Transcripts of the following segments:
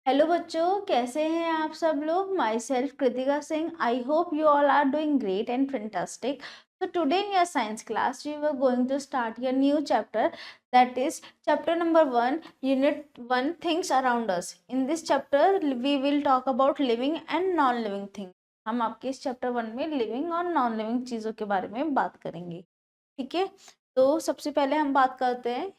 Hello बच्चों, कैसे हैं आप सब लोग। Myself Kritika Singh. I hope you all are doing great and fantastic. So today in your science class we were going to start your new chapter, that is chapter number 1, unit 1, things around us. In this chapter we will talk about living and non living things. हम आपके इस chapter 1 में living और non living चीज़ों के बारे में बात करेंगे. ठीक है, तो सबसे पहले हम बात करते हैं.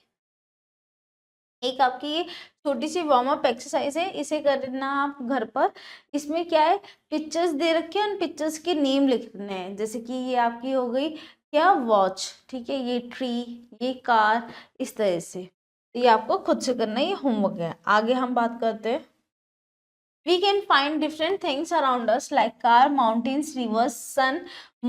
एक आपकी ये छोटी सी वार्म अप एक्सरसाइज है, इसे करना आप घर पर. इसमें क्या है, पिक्चर्स दे रखे हैं, उन पिक्चर्स के नेम लिखने हैं. जैसे कि ये आपकी हो गई क्या, वॉच. ठीक है, ये ट्री, ये कार, इस तरह से. तो ये आपको खुद से करना है, ये होमवर्क है. आगे हम बात करते हैं. We can find different things around us like car, mountains, rivers, sun,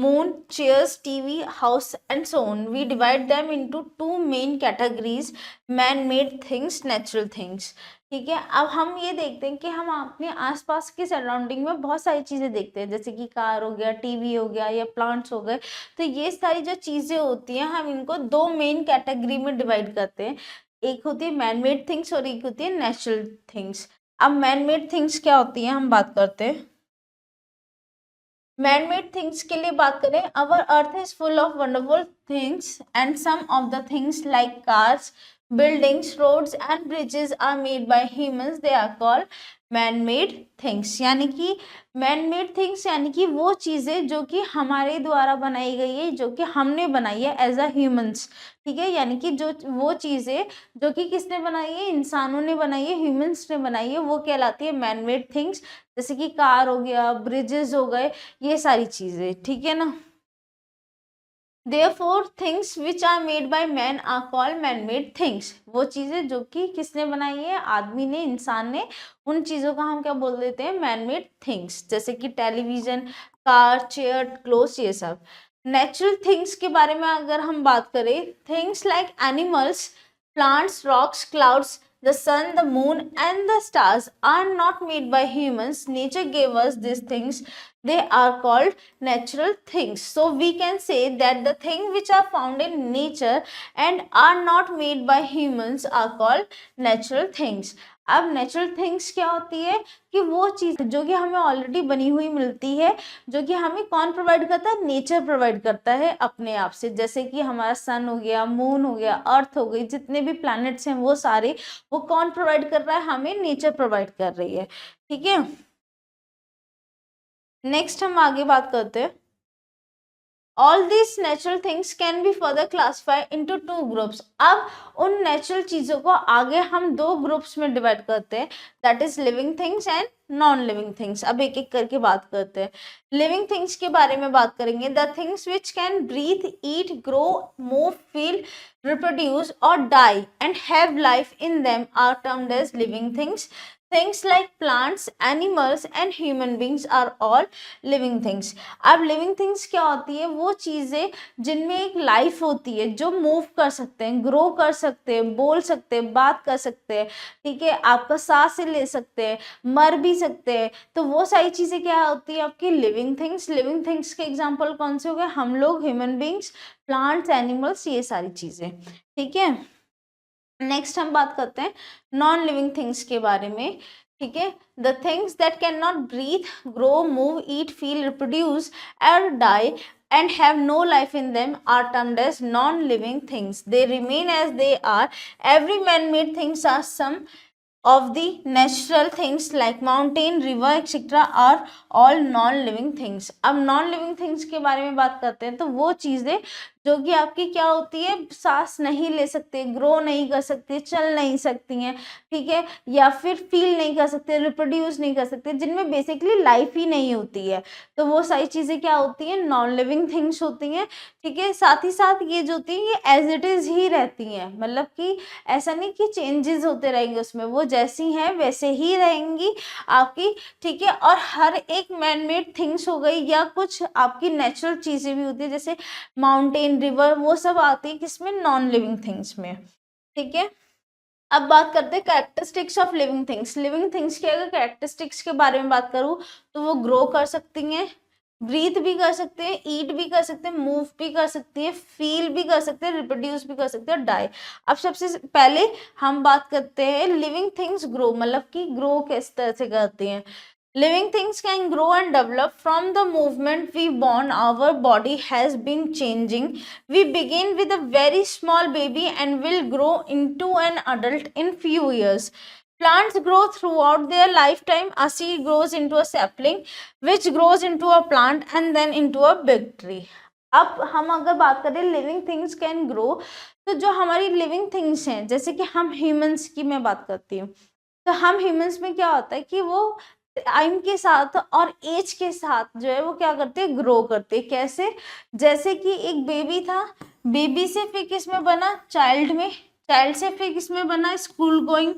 moon, chairs, TV, house and so on. We divide them into two main categories, man-made things, natural things. ठीक है, अब हम ये देखते हैं कि हम अपने आसपास के सराउंडिंग में बहुत सारी चीज़ें देखते हैं, जैसे कि कार हो गया, टीवी हो गया या प्लांट्स हो गए. तो ये सारी जो चीज़ें होती हैं हम इनको दो मेन कैटेगरी में डिवाइड करते हैं. एक होती है मैन मेड थिंग्स और एक होती है नेचुरल थिंग्स. अब मैन मेड थिंग्स क्या होती हैं हम बात करते हैं. मैन मेड थिंग्स के लिए बात करें, our earth is full of wonderful things and some of the things like cars, buildings, roads and bridges are made by humans. They are called man made things. यानी कि man made things यानी कि वो चीज़ें जो कि हमारे द्वारा बनाई गई है, जो कि हमने बनाई है एज अ ह्यूमंस. ठीक है, यानी कि जो वो चीज़ें जो कि किसने बनाई है, इंसानों ने बनाई है, ह्यूमंस ने बनाई है, वो कहलाती है मैन मेड थिंग्स. जैसे कि कार हो गया, ब्रिजेस हो गए, ये सारी चीज़ें. ठीक है ना. Therefore, things which are made by man are called man-made things. वो चीज़ें जो कि किसने बनाई है, आदमी ने, इंसान ने, उन चीज़ों का हम क्या बोल देते हैं, man-made things. जैसे कि टेलीविजन, कार, चेयर, क्लोथ्स, ये सब. नेचुरल थिंग्स के बारे में अगर हम बात करें, things like animals, plants, rocks, clouds, the sun, the moon and the stars are not made by humans. Nature gave us these things. They are called natural things. So we can say that the things which are found in nature and are not made by humans are called natural things. अब natural things क्या होती है कि वो चीज़ जो कि हमें already बनी हुई मिलती है, जो कि हमें कौन प्रोवाइड करता है, नेचर प्रोवाइड करता है अपने आप से. जैसे कि हमारा सन हो गया, मून हो गया, अर्थ हो गई, जितने भी प्लैनेट्स हैं वो सारे, वो कौन प्रोवाइड कर रहा है, हमें नेचर प्रोवाइड कर रही है. ठीक है, नेक्स्ट हम आगे बात करते हैं. All these natural things can be further classified into two groups. अब उन नेचुरल चीज़ों को आगे हम दो ग्रुप्स में डिवाइड करते हैं, that is living things and non living things. अब एक एक करके बात करते हैं. लिविंग थिंग्स के बारे में बात करेंगे. The things which can breathe, eat, grow, move, feel, reproduce or die and have life in them are termed as living things. Things like plants, animals and human beings are all living things. अब living things क्या होती है, वो चीज़ें जिनमें एक life होती है, जो मूव कर सकते हैं, ग्रो कर सकते हैं, बोल सकते हैं, बात कर सकते हैं. ठीक है, आपका सांस ले सकते हैं, मर भी सकते हैं. तो वो सारी चीज़ें क्या होती है, आपकी लिविंग थिंग्स. लिविंग थिंग्स के एग्जाम्पल कौन से हो गए, हम लोग, ह्यूमन बींग्स, प्लांट्स, एनिमल्स, ये सारी चीज़ें. ठीक है, नेक्स्ट हम बात करते हैं नॉन लिविंग थिंग्स के बारे में. ठीक है, the things that can not breathe, grow, move, eat, feel, reproduce और die and have no life in them are termed as non-living things. They remain as they are. Every man-made things are some of the natural things like mountain, river, etc. are all non-living things. अब non-living things के बारे में बात करते हैं, तो वो चीज़ें जो कि आपकी क्या होती है, सांस नहीं ले सकते, ग्रो नहीं कर सकते, चल नहीं सकती हैं. ठीक है, या फिर फील नहीं कर सकते, रिप्रोड्यूस नहीं कर सकते, जिनमें बेसिकली लाइफ ही नहीं होती है. तो वो सारी चीज़ें क्या होती हैं, नॉन लिविंग थिंग्स होती हैं. ठीक है, साथ ही साथ ये जो होती हैं ये एज इट इज़ ही रहती हैं, मतलब कि ऐसा नहीं कि चेंजेस होते रहेंगे उसमें, वो जैसी हैं वैसे ही रहेंगी आपकी. ठीक है, और हर एक मैन मेड थिंग्स हो गई या कुछ आपकी नेचुरल चीज़ें भी होती है, जैसे माउंटेन, रिवर, वो सब आती है किसमें, नॉन लिविंग थिंग्स में. ठीक है, अब बात करते हैं characteristics of living things. Living things के अगर कैरेक्टरिस्टिक्स के बारे में बात करूँ तो वो ग्रो कर सकती हैं, ब्रीथ भी कर सकते हैं, ईट भी कर सकते हैं, मूव भी कर सकते हैं, फील भी कर सकते हैं, रिप्रोड्यूस भी कर सकते हैं, डाई। अब सबसे पहले हम बात करते हैं लिविंग थिंग्स ग्रो, मतलब कि ग्रो किस तरह से करती हैं। Living things can grow and develop from the movement we born. Our body has been changing. We begin with a very small baby and will grow into an adult in few years. Plants grow throughout their lifetime. A seed grows into a sapling, which grows into a plant and then into a big tree. अब हम अगर बात करें living things can grow, तो जो हमारी living things हैं, जैसे कि हम ह्यूमंस की मैं बात करती हूँ, तो हम ह्यूमंस में क्या होता है कि वो टाइम के साथ और एज के साथ जो है वो क्या करते हैं, ग्रो करते हैं। कैसे? जैसे कि एक बेबी था, बेबी से फिर किस में बना, चाइल्ड में, चाइल्ड से फिर किस में बना, स्कूल गोइंग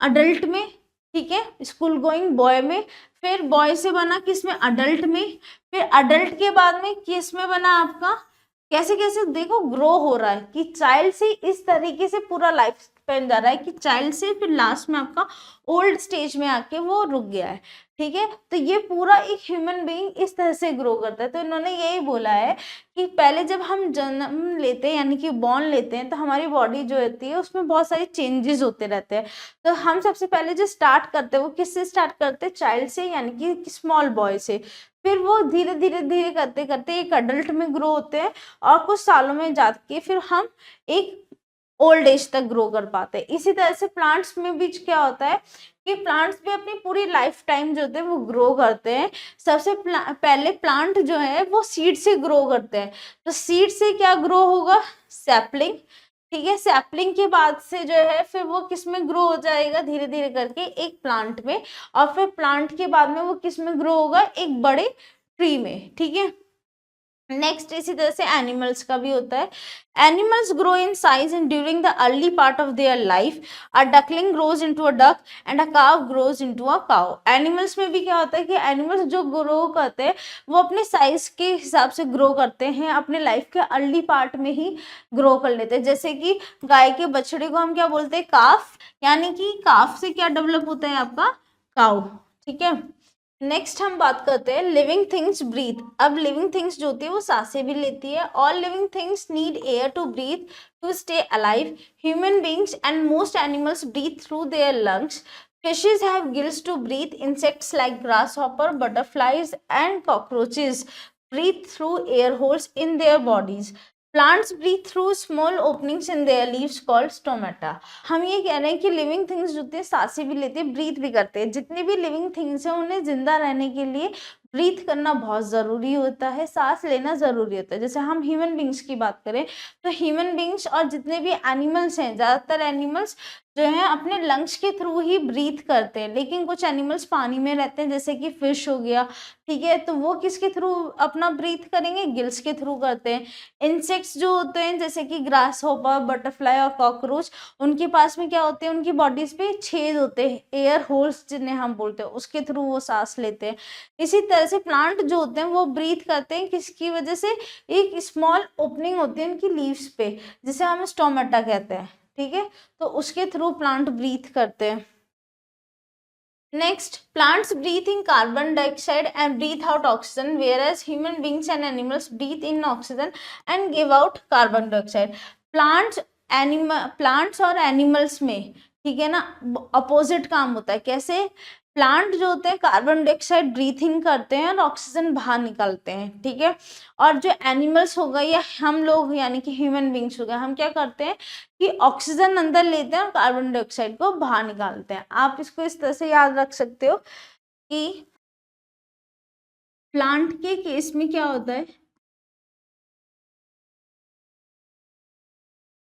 अडल्ट में, ठीक है, स्कूल गोइंग बॉय में, फिर बॉय से बना किस में, अडल्ट में, फिर अडल्ट के बाद में किस में बना आपका, कैसे कैसे देखो ग्रो हो रहा है कि चाइल्ड से इस तरीके से पूरा लाइफ स्पेन जा रहा है कि चाइल्ड से फिर लास्ट में आपका ओल्ड स्टेज में आके वो रुक गया है, ठीक है। तो ये पूरा एक ह्यूमन बीइंग इस तरह से ग्रो करता है। तो इन्होंने यही बोला है कि पहले जब हम जन्म लेते हैं यानी कि बॉर्न लेते हैं, तो हमारी बॉडी जो होती है उसमें बहुत सारे चेंजेस होते रहते हैं। तो हम सबसे पहले जो स्टार्ट करते हैं वो किससे स्टार्ट करते हैं, चाइल्ड से यानी कि स्मॉल बॉय से, फिर वो धीरे धीरे धीरे करते करते एक अडल्ट में ग्रो होते हैं, और कुछ सालों में जाके फिर हम एक ओल्ड एज तक ग्रो कर पाते हैं। इसी तरह से प्लांट्स में भी क्या होता है कि प्लांट्स भी अपनी पूरी लाइफ टाइम जो होते हैं वो ग्रो करते हैं। सबसे पहले प्लांट जो है वो सीड से ग्रो करते हैं। तो सीड से क्या ग्रो होगा, सैपलिंग, ठीक है। सैपलिंग के बाद से जो है फिर वो किस में ग्रो हो जाएगा, धीरे धीरे करके एक प्लांट में, और फिर प्लांट के बाद में वो किस में ग्रो होगा, एक बड़े ट्री में, ठीक है। नेक्स्ट इसी तरह से एनिमल्स का भी होता है। Animals grow in size and during the early part of their life. A duckling grows into a duck and अ काव ग्रोज इनटू अ काव। एनिमल्स में भी क्या होता है कि एनिमल्स जो ग्रो करते हैं वो अपने साइज के हिसाब से ग्रो करते हैं, अपने लाइफ के अर्ली पार्ट में ही ग्रो कर लेते हैं। जैसे कि गाय के बछड़े को हम क्या बोलते हैं, काफ, यानी कि काफ से क्या डेवलप होता है आपका, काउ, ठीक है। नेक्स्ट हम बात करते हैं लिविंग थिंग्स ब्रीथ। अब लिविंग थिंग्स जो होती है वो सांसें भी लेती है। All living things need air to breathe to stay alive. Human beings and most animals breathe through their lungs. Fishes have gills to breathe. Insects like grasshopper, butterflies, and cockroaches breathe through air holes in their bodies. Plants breathe through small openings in their leaves called stomata. हम ये कह रहे हैं कि living things जो होती है सांसें भी लेते हैं, ब्रीथ भी करते हैं। जितने भी लिविंग थिंग्स हैं उन्हें जिंदा रहने के लिए ब्रीथ करना बहुत ज़रूरी होता है, सांस लेना ज़रूरी होता है। जैसे हम ह्यूमन बींग्स की बात करें तो ह्यूमन बींग्स और जितने भी एनिमल्स हैं, ज़्यादातर एनिमल्स जो है अपने लंग्स के थ्रू ही ब्रीथ करते हैं। लेकिन कुछ एनिमल्स पानी में रहते हैं जैसे कि फिश हो गया, ठीक है, तो वो किसके थ्रू अपना ब्रीथ करेंगे, गिल्स के थ्रू करते हैं। इंसेक्ट्स जो होते हैं जैसे कि ग्रास होपर, बटरफ्लाई और कॉकरोच, उनके पास में क्या होते हैं, उनकी बॉडीज पे छेद होते हैं, एयर होल्स जिन्हें हम बोलते हैं, उसके थ्रू वो सांस लेते हैं। इसी तरह से प्लांट जो होते हैं वो ब्रीथ करते हैं किसकी वजह से, एक स्मॉल ओपनिंग होती है उनकी लीव्स पे जिसे हम स्टोमेटा कहते हैं, ठीक है, तो उसके थ्रू प्लांट ब्रीथ करते हैं। Next, plants breathe in carbon dioxide and breathe out oxygen, whereas human beings and animals breathe in oxygen and give out carbon dioxide. Plants और एनिमल्स में, ठीक है ना, अपोजिट काम होता है। कैसे? प्लांट जो होते हैं कार्बन डाइऑक्साइड ब्रीथ इन करते हैं और ऑक्सीजन बाहर निकालते हैं, ठीक है। और जो एनिमल्स हो गए या हम लोग यानी कि ह्यूमन बींग्स हो गए, हम क्या करते हैं कि ऑक्सीजन अंदर लेते हैं और कार्बन डाइऑक्साइड को बाहर निकालते हैं। आप इसको इस तरह से याद रख सकते हो कि प्लांट के केस में क्या होता है,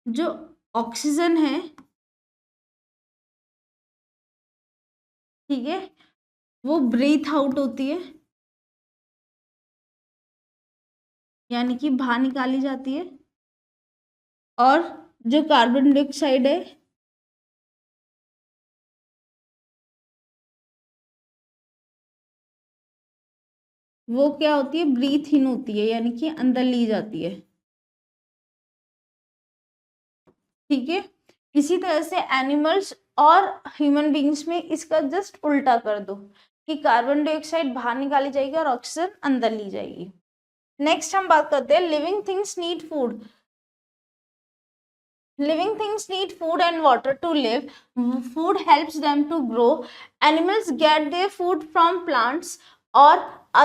जो ऑक्सीजन है, ठीक है, वो ब्रीथ आउट होती है यानी कि बाहर निकाली जाती है, और जो कार्बन डाइऑक्साइड है वो क्या होती है, ब्रीथ इन होती है यानी कि अंदर ली जाती है, ठीक है। इसी तरह से एनिमल्स और ह्यूमन बींग्स में इसका जस्ट उल्टा कर दो, कि कार्बन डाइऑक्साइड बाहर निकाली जाएगी और ऑक्सीजन अंदर ली जाएगी। नेक्स्ट हम बात करते हैं living things need food. Living things need food and water to live. Food helps them to grow. Animals get their food from plants or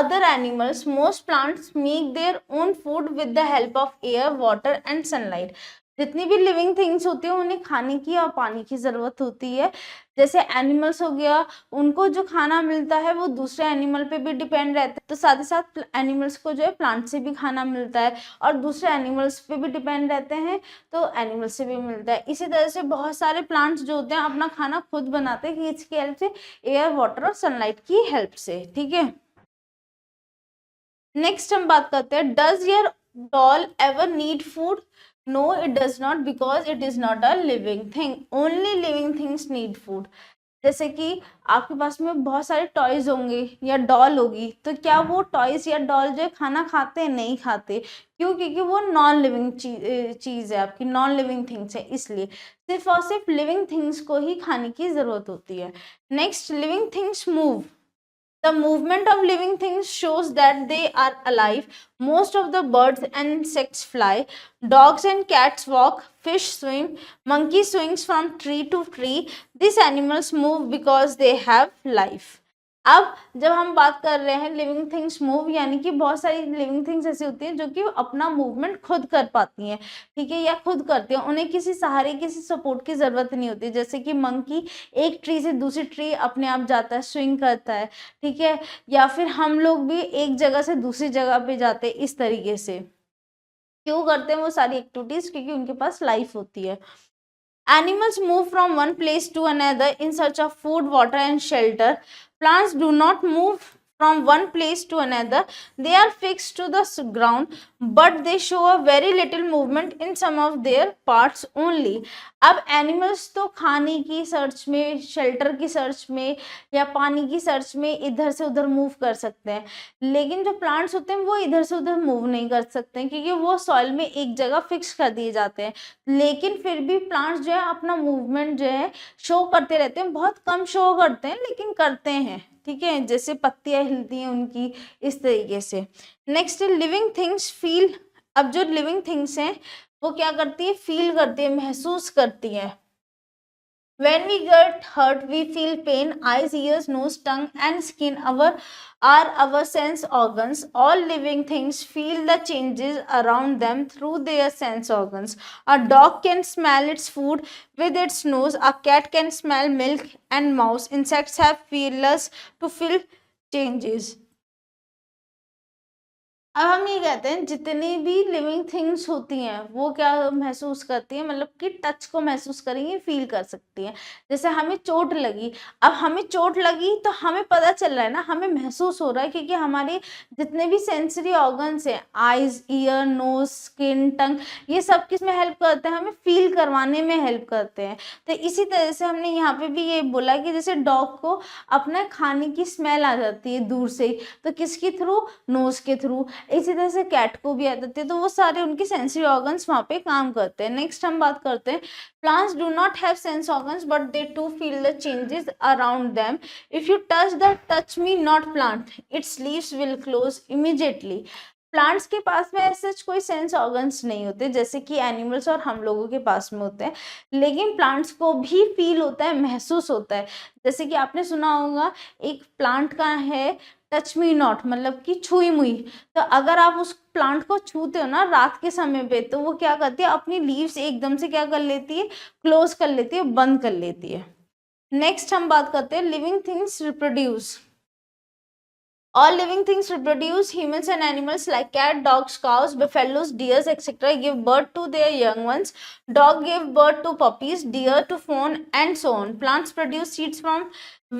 other animals. Most plants make their own food with the help of air, water and sunlight. जितनी भी living things होती है उन्हें खाने की और पानी की ज़रूरत होती है। जैसे एनिमल्स हो गया, उनको जो खाना मिलता है वो दूसरे एनिमल पे भी डिपेंड रहता है, तो साथ ही साथ एनिमल्स को जो है प्लांट से भी खाना मिलता है और दूसरे एनिमल्स पे भी डिपेंड रहते हैं तो एनिमल्स से भी मिलता है। इसी तरह से बहुत सारे प्लांट्स जो होते हैं अपना खाना खुद बनाते हैं किसकी हेल्प से, एयर, वाटर और सनलाइट की हेल्प से। ठीक है, नेक्स्ट हम बात करते हैं does your doll ever need food? No, it does not because it is not a living thing. Only living things need food. जैसे कि आपके पास में बहुत सारे टॉयज होंगे या डॉल होगी, तो क्या वो टॉयज या डॉल जो है खाना खाते हैं? नहीं खाते। क्यों? क्योंकि वो नॉन लिविंग चीज़ है, आपकी नॉन लिविंग थिंग्स है, इसलिए सिर्फ और सिर्फ लिविंग थिंग्स को ही खाने की ज़रूरत होती है। Next, living things move. The movement of living things shows that they are alive. Most of the birds and insects fly. Dogs and cats walk. Fish swim. Monkey swings from tree to tree. These animals move because they have life. अब जब हम बात कर रहे हैं living things move, यानी कि बहुत सारी लिविंग थिंग्स ऐसी होती हैं जो कि अपना मूवमेंट खुद कर पाती हैं, ठीक है, या खुद करती हैं, उन्हें किसी सहारे किसी सपोर्ट की ज़रूरत नहीं होती। जैसे कि मंकी एक ट्री से दूसरी ट्री अपने आप जाता है, स्विंग करता है, ठीक है, या फिर हम लोग भी एक जगह से दूसरी जगह पे जाते हैं। इस तरीके से क्यों करते हैं वो सारी एक्टिविटीज़? क्योंकि उनके पास लाइफ होती है। Animals move from one place to another in search of food, water and shelter. Plants do not move from one place to another. They are fixed to the ground, but they show a very little movement in some of their parts only. अब animals तो खाने की search में, shelter की search में या पानी की सर्च में इधर से उधर मूव कर सकते हैं, लेकिन जो प्लांट्स होते हैं वो इधर से उधर मूव नहीं कर सकते हैं क्योंकि वो सॉइल में एक जगह फिक्स कर दिए जाते हैं। लेकिन फिर भी प्लांट्स जो है अपना मूवमेंट जो है शो करते रहते हैं, बहुत कम शो करते हैं लेकिन करते हैं, ठीक है, जैसे पत्तियां हिलती हैं उनकी, इस तरीके से। Next, living things feel. अब जो लिविंग थिंग्स हैं वो क्या करती है? फील करती है, महसूस करती है। When we get hurt, we feel pain. Eyes, ears, nose, tongue, and skin are our sense organs. All living things feel the changes around them through their sense organs. A dog can smell its food with its nose. A cat can smell milk and mouse. Insects have feelers to feel changes. अब हम ये कहते हैं जितनी भी living things होती हैं वो क्या महसूस करती हैं, मतलब कि टच को महसूस करेंगी, फील कर सकती हैं। जैसे हमें चोट लगी, अब हमें चोट लगी तो हमें पता चल रहा है ना, हमें महसूस हो रहा है क्योंकि हमारे जितने भी सेंसरी ऑर्गन्स हैं, आइज, ईयर, नोज, स्किन, टंग, ये सब किस में हेल्प करते हैं? हमें फील करवाने में हेल्प करते हैं। तो इसी तरह से हमने यहाँ पे भी ये बोला कि जैसे डॉग को अपना खाने की स्मेल आ जाती है दूर से, तो किसके थ्रू? नोज के थ्रू। इसी तरह से कैट को भी आ जाती है, तो वो सारे उनके सेंसरी ऑर्गन्स वहाँ पे काम करते हैं। नेक्स्ट हम बात करते हैं plants do not have sense organs but they to feel the changes around them. If you touch the touch me not plant, its leaves will close immediately. Plants के पास में ऐसे कोई सेंस ऑर्गन्स नहीं होते जैसे कि एनिमल्स और हम लोगों के पास में होते हैं, लेकिन प्लांट्स को भी फील होता है, महसूस होता है। जैसे कि आपने सुना होगा एक प्लांट का है टच मी नॉट, मतलब कि छुई मुई, तो अगर आप उस प्लांट को छूते हो ना रात के समय पे, तो वो क्या करती है? अपनी लीव्स एकदम से क्या कर लेती है? क्लोज कर लेती है, बंद कर लेती है। नेक्स्ट हम बात करते हैं living things reproduce. All living things reproduce. Humans and animals like cat, dogs, cows, buffaloes, deers, etc. give birth to their young ones. Dog gave birth to puppies, deer to fawn, and so on. Plants produce seeds from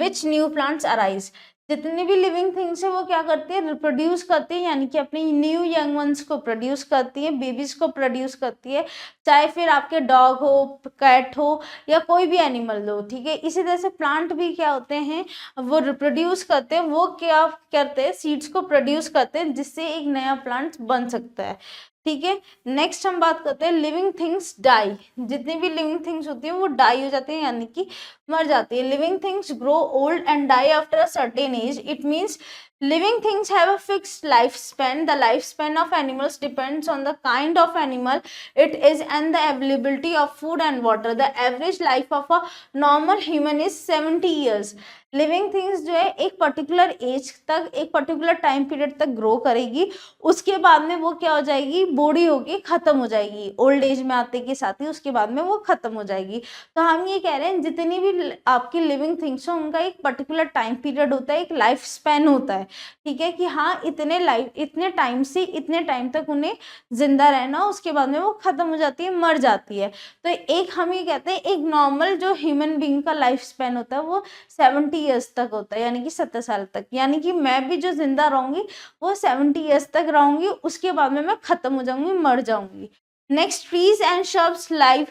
which new plants arise. जितनी भी living things है वो क्या करती है? Reproduce करती है, यानी कि अपनी न्यू यंग वंस को प्रोड्यूस करती है, बेबीज को प्रोड्यूस करती है, चाहे फिर आपके डॉग हो, कैट हो या कोई भी एनिमल हो, ठीक है। इसी तरह से प्लांट भी क्या होते हैं? वो रिप्रोड्यूस करते हैं। वो क्या करते हैं? सीड्स को प्रोड्यूस करते हैं जिससे एक नया प्लांट बन सकता है, ठीक ठीक है। नेक्स्ट हम बात करते हैं लिविंग थिंग्स डाई। जितनी भी लिविंग थिंग्स होती है वो डाई हो जाती है, यानी कि मर जाती है। Living things grow old and die after a certain age. It means living things have a fixed lifespan. The lifespan of animals depends on the kind of animal it is and the availability of food and water. The average life of a normal human is 70 years. Living things जो है एक particular age तक, एक particular time period तक grow करेगी, उसके बाद में वो क्या हो जाएगी, बूढ़ी होगी, खत्म हो जाएगी। ओल्ड एज में आते के साथ ही उसके बाद में वो खत्म हो जाएगी। तो हम ये कह रहे हैं जितनी भी आपकी लिविंग थिंग्स हो उनका एक पर्टिकुलर टाइम पीरियड होता है, एक लाइफ स्पैन होता है, ठीक है, कि हाँ इतने टाइम से इतने टाइम तक उन्हें जिंदा रहना, उसके बाद में वो खत्म हो जाती है, मर जाती है। तो एक हम ये कहते हैं एक नॉर्मल जो ह्यूमन बीइंग का लाइफ स्पैन होता है वो 70 ईयर्स तक होता है, यानी कि 70 साल तक। यानी कि मैं भी जो जिंदा रहूंगी वो 70 ईयर्स तक रहूंगी, उसके बाद में मैं खत्म हो जाऊंगी, मर जाऊंगी। Next, trees and shrubs live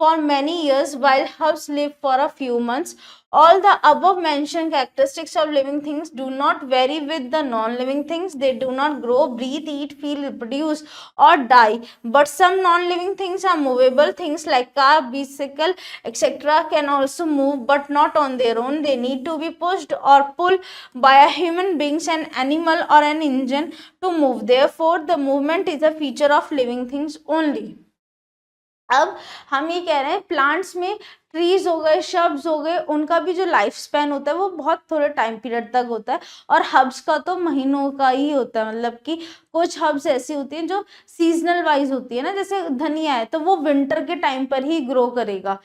for many years while herbs live for a few months. All the above mentioned characteristics of living things do not vary with the non-living things. They do not grow, breathe, eat, feel, reproduce or die. But some non-living things are movable. Things like car, bicycle, etc. can also move, but not on their own. They need to be pushed or pulled by a human being, an animal or an engine to move. Therefore, the movement is a feature of living things only. अब हम ये कह रहे हैं plants में trees हो गए, शब्स हो गए, उनका भी जो लाइफ स्पैन होता है वो बहुत थोड़े टाइम पीरियड तक होता है, और हब्स का तो महीनों का ही होता है। मतलब कि कुछ हब्स ऐसी होती हैं जो सीजनल वाइज होती है ना, जैसे धनिया है तो वो विंटर के टाइम पर ही ग्रो करेगा,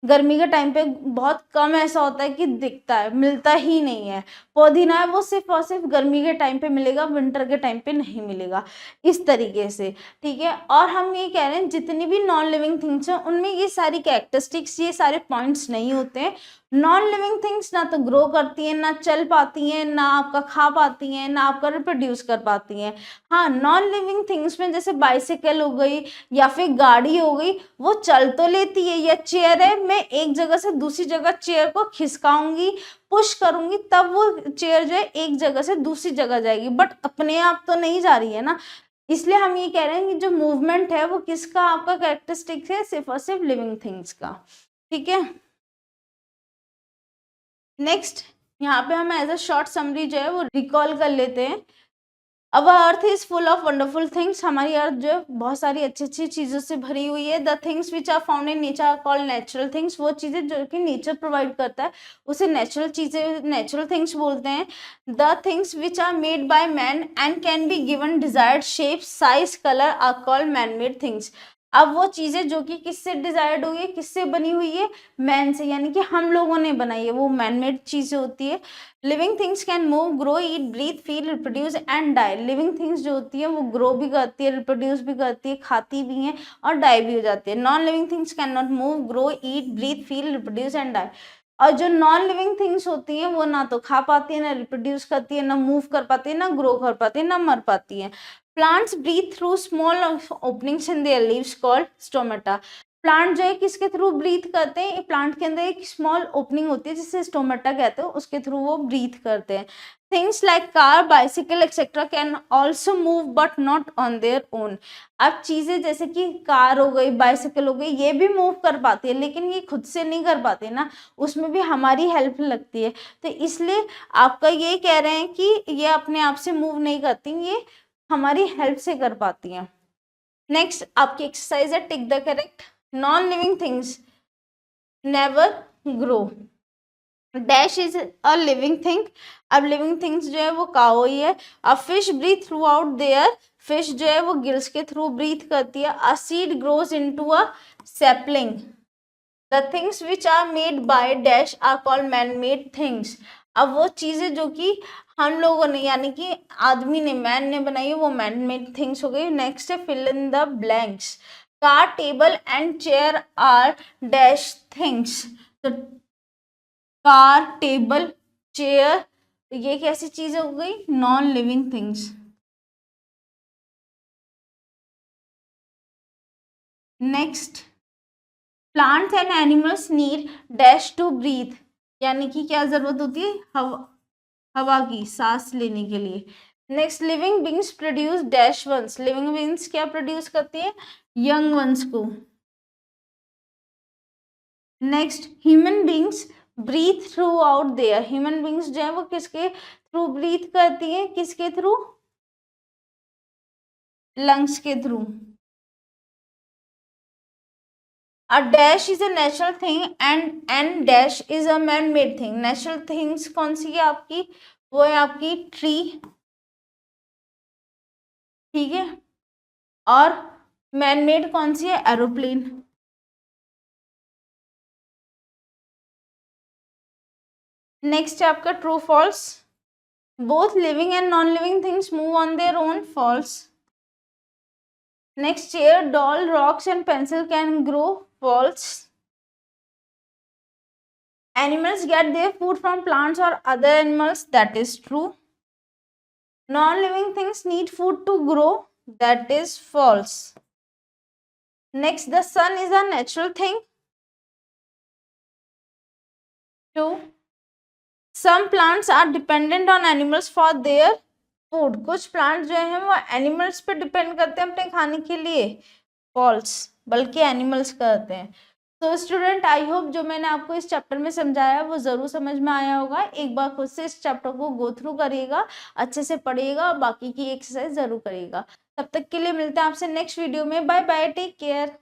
गर्मी के टाइम पे बहुत कम ऐसा होता है कि दिखता है, मिलता ही नहीं है। पुदीना है वो सिर्फ और सिर्फ गर्मी के टाइम पे मिलेगा, विंटर के टाइम पे नहीं मिलेगा, इस तरीके से, ठीक है। और हम ये कह रहे हैं जितनी भी नॉन लिविंग थिंग्स हैं उनमें ये सारी कैरेक्टरिस्टिक्स, ये सारे पॉइंट्स नहीं होते हैं। नॉन लिविंग थिंग्स ना तो ग्रो करती हैं, ना चल पाती हैं, ना आपका खा पाती हैं, ना आपका रिप्रोड्यूस कर पाती हैं। हाँ, नॉन लिविंग थिंग्स में जैसे बाइसिकल हो गई या फिर गाड़ी हो गई, वो चल तो लेती है, या चेयर है, मैं एक जगह से दूसरी जगह चेयर को खिसकाऊंगी, पुश करूंगी, तब वो चेयर जो है एक जगह से दूसरी जगह जाएगी, बट अपने आप तो नहीं जा रही है ना। इसलिए हम ये कह रहे हैं कि जो मूवमेंट है वो किसका आपका कैरेक्टरिस्टिक है, सिर्फ और सिर्फ लिविंग थिंग्स का, ठीक है। नेक्स्ट, यहाँ पे हम एज अ शॉर्ट समरी जो है वो रिकॉल कर लेते हैं। अब अर्थ is full of wonderful things. हमारी अर्थ जो है बहुत सारी अच्छी अच्छी चीजों से भरी हुई है। The things which are found in nature are called natural things. वो चीजें जो कि नेचर प्रोवाइड करता है उसे नेचुरल चीजें, नेचुरल थिंग्स बोलते हैं। The things which are made by man and can be given desired shape, size, colour are called man made things. अब वो चीजें जो कि किससे डिजायर्ड हुई है, किससे बनी हुई है, मैन से, यानी कि हम लोगों ने बनाई है, वो मैन मेड चीजें होती है। Living things can move, grow, eat, breathe, feel, reproduce and die. Living things जो होती है वो ग्रो भी करती है, रिप्रोड्यूस भी करती है, खाती भी हैं और डाई भी हो जाती है। Non living things can not move, grow, eat, breathe, feel, reproduce and die. और जो नॉन लिविंग थिंग्स होती हैं वो ना तो खा पाती है, ना रिप्रोड्यूस करती है, ना मूव कर पाती है, ना ग्रो कर पाती है, ना मर पाती है। Plants breathe through small openings in their leaves called stomata. Plant जो है किसके थ्रू ब्रीथ करते हैं, प्लांट के अंदर एक स्मॉल ओपनिंग होती है जिसे स्टोमेटा कहते हैं, उसके थ्रू वो ब्रीथ करते हैं। Things like car, bicycle etcetera can also move but not on their own. अब चीजें जैसे कि कार हो गई, बाइसिकल हो गई, ये भी मूव कर पाती है लेकिन ये खुद से नहीं कर पाती ना, उसमें भी हमारी हेल्प लगती है। तो इसलिए आपका ये कह रहे हैं कि ये अपने आप से मूव नहीं करती, ये हमारी हेल्प से कर पाती हैं। नेक्स्ट आपकी एक्सरसाइज है tick the correct. Non living things never grow, dash is a living thing. अब लिविंग थिंग्स जो है वो काउ ही है। अब fish breathe through out their, fish जो है वो गिल्स के थ्रू ब्रीथ करती है। A seed grows into a sapling. The things which are made by dash are called man made things. अब वो चीजें जो कि हम लोगों ने यानी कि आदमी ने, मैन ने बनाई है, वो मैन मेड थिंग्स हो गई। नेक्स्ट है fill in the blanks. Car, table and chair are dash things. तो कार, टेबल, चेयर, ये कैसी चीजें हो गई, non living things. Next, plants and animals need dash to breathe, यानी कि क्या जरूरत होती है, हवा की, सांस लेने के लिए। Next, living beings produce dash ones, living beings क्या प्रोड्यूस करती है, यंग वंस को। Next, human beings breathe through out their, human beings जो है वो किसके थ्रू ब्रीथ करती है, किसके थ्रू, लंग्स के थ्रू। A dash is a natural thing and dash is a man made thing, natural things कौन सी है आपकी, वो है आपकी ट्री, ठीक है, और मैन मेड कौन सी है, एरोप्लेन। नेक्स्ट है आपका true false, both living and non living things move on their own, false. Next, chair doll rocks and pencil can grow, false. Animals get their food from plants और other animals, that is true. Non living things need food to grow, that is false. Next, the sun is a natural thing. 2. Some plants are dependent on animals for their food. कुछ plants जो हैं वो animals पे depend करते हैं अपने खाने के लिए, false, बल्कि animals करते हैं। तो स्टूडेंट, आई होप जो मैंने आपको इस चैप्टर में समझाया वो जरूर समझ में आया होगा। एक बार खुद से इस चैप्टर को गो थ्रू करिएगा, अच्छे से पढ़िएगा, बाकी की एक्सरसाइज जरूर करिएगा। तब तक के लिए मिलते हैं आपसे नेक्स्ट वीडियो में। Bye bye, take care.